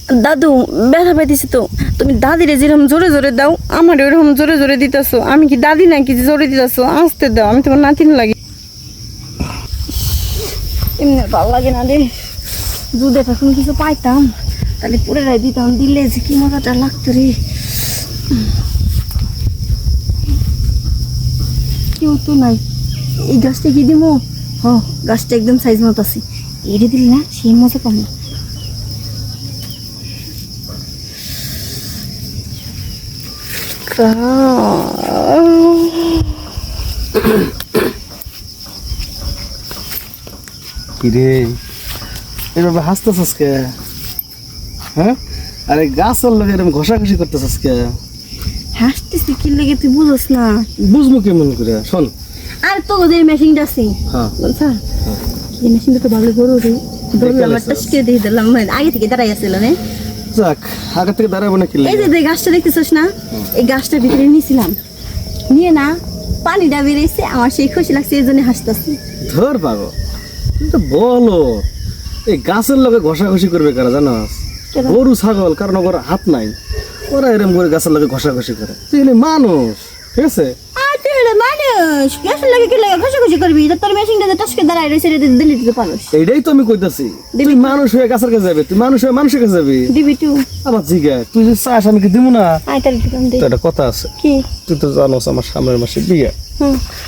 দাদু ব্যথা পাইতেছি তো, তুমি দাদিরে যেরকম জোরে জোরে দাও আমার ওরকম জোরে জোরে দিতেছো। আমি কি দাদি নাকি যে জোরে দিতেছো? আসতে দাও, আমি তোমার নাতিন লাগি। এমনি ভালো লাগে না রে, যদি এখন কিছু পাইতাম তাহলে পুরে রাই দিতাম, দিলে যে কি মজাটা লাগতো রে। কেউ তো নাই, এই গাছটা কি দিব? হ, গাছটা একদম সাইজ মতো আছে, এটা দিলি না সেই মজা পাবো। কিরে এভাবে হাসতেছস কে? হ্যাঁ, আরে গাছের লোক এরকম ঘষাঘষি করতেছস কে? হাসতেছি কি লেগে তুই বুঝোস না? বুঝবো কেমন করে? শোন, আর তো ওদের মেশিনটা আছে, হ্যাঁ বলছা এই মেশিনটা তো ভালো বড় রে, ধরলাম আর টাসকে দিয়ে দিলাম, আগে থেকে দাঁড়াই আসছিল না। যাক, আগে থেকে দাঁড়াবো না কি? এই যে গাছটা দেখতেছিস না, এই গাছটার ভিতরে নিয়েছিলাম, নিয়ে না পানিটা বেরিয়েছে, আমার সেই খুশি লাগছে, এই জন্য হাসতেছি। ধর পাগো, তুমি তো বলো এই গাছের লোকে ঘষাঘষি করবে কারা জানাস? গরু ছাগল, কারণ ওর হাত নাই, ওরা এরকম করে গাছের লোকে ঘষাঘষি করে। তুই হলি মানুষ, ঠিক আছে? মানুষ গাছের লাগে কি লাগে ঘষাঘষি করবি? তোর মেশিনটা টাসকে দাঁড়াই রয়েছে, দিল্লি দিতে পারোস। এইটাই তো আমি কইতাছি, তুই মানুষ হয়ে গাছের কাছে যাবে, তুই মানুষ হয়ে মানুষের কাছে যাবি। দিবি তুই আবার জিগা, তুই যদি চাস আমি কি দিব না? আয় তার দোকান দে। তো একটা কথা আছে, কি? তুই তো জানোস আমার সামনের মাসে বিয়ে।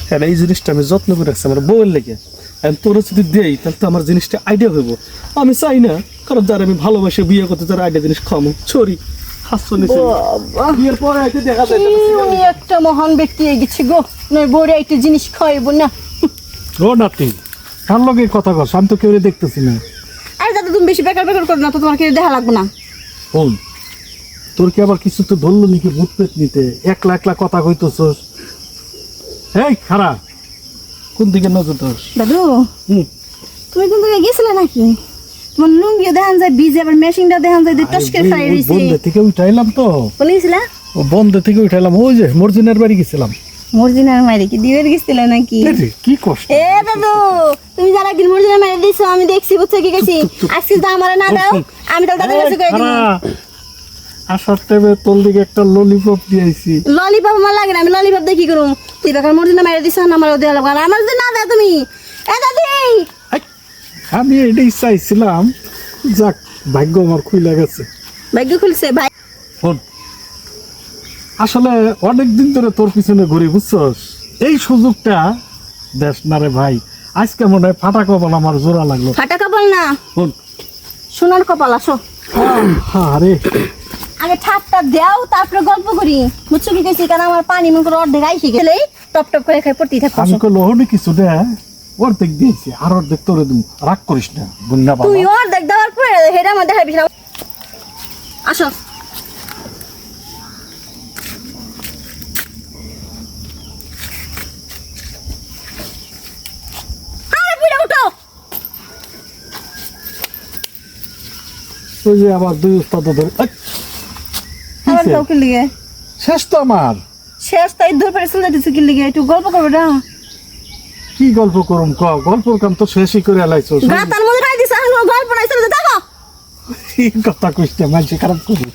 হ্যাঁ, এই জিনিসটা আমি যত্ন করে রাখছি আমার বউয়ের লেগে। তোর যদি দেই তাহলে তো আমার জিনিসটা আইডিয়া হইব। আমি চাই না কারণ যারা আমি ভালোবাসে বিয়ে করতে তারা আইডিয়া জিনিস খামো ছড়ি হাসছো নিচে বিয়ের পরে আইতে দেখা যায় উনি একটা মহান ব্যক্তি হয়ে গেছে গো, নয় বড় একটা জিনিস খাইব না। ও নাতি, কার লগে কথা কস? আমি তো কেউ দেখতেছি না। আরে দাদা তুমি বেশি বেকার বেকার করো না তো, তোমার কেউ দেখা লাগবে না। শোন, তোর কি আবার কিছু তো ধরলো নাকি ভূত পেট নিতে? একলা একলা কথা কইতেছস। এই খারাপ, কোন দিকে নজর তোর? দাদু হুম, তুমি কোন দিকে গেছিলে নাকি? তোমার লুঙ্গিও দেখান যায় ভিজে, আবার মেশিনটা দেখান যায় টসকে খাই রইছে। বন্ধে থেকে উঠাইলাম তো, কোন গেছিলা? ও বন্ধে থেকে উঠাইলাম, ওই যে মর্জিনার বাড়ি গেছিলাম। মর্জিনার মাইরে কি দিবের গেছিলে নাকি? কি কষ্ট! এ দাদু তুমি যারা কি মর্জিনার মাইরে দিছো আমি দেখছি, বুঝছো কি গেছি? আজকে তো আমার না দাও, আমি তো দাদুর কাছে কই দিই। আসার টাইমে তোর দিকে একটা ললিপপ দিয়েছি। ললিপপ আমার লাগে না, আমি ললিপপ দেখি করুম। তুই বেকার মর্জিনা মাইরে দিছ না, আমার দেয়া লাগবে না। আমার যদি না দাও তুমি, এ দাদি আমি এটাই চাইছিলাম, যাক ভাগ্য আমার খুইলা গেছে। ভাগ্য খুলছে ভাই। শোন, আসলে অনেকদিন ধরে তোর পিছনে ঘুরি, বুঝছস? এই সুযোগটা দেশ না রে ভাই। আজকে মনে হয় ফাটা কপাল আমার জোড়া লাগলো। ফাটা কপাল না, শোন, সোনার কপাল। আসো আরে আগে ঠাটটা দাও, তারপরে গল্প করি, বুঝছো কি কইছি? কারণ আমার পানি মুখ অর্ধেক আইসে গেলেই টপ টপ করে খাই পড়তেই থাকো। আমি কই লোহনি কিছু দে, অর্ধেক দিয়েছি, আর অর্ধেক তোরে দিম। রাগ করিস না বুন্না বাবা। তুই অর্ধেক দেওয়ার পরে হেডা মধ্যে খাইবি না। আসো আরে বুড়া উঠো। ওই যে আবার দুই উস্তাদ ধরে আবার দাও কি লিগে? শেষ তো আমার। শেষ তাই ধরে পরে চলে দিছো কি লিগে? একটু গল্প করবে না? কি গল্প করুম ক? গল্পর কাম তো শেষই করে আলাইছো। গাতার মধ্যে খাই দিছ, গল্প নাই, চলে যাও। কথা কইতে মানছে খারাপ করি।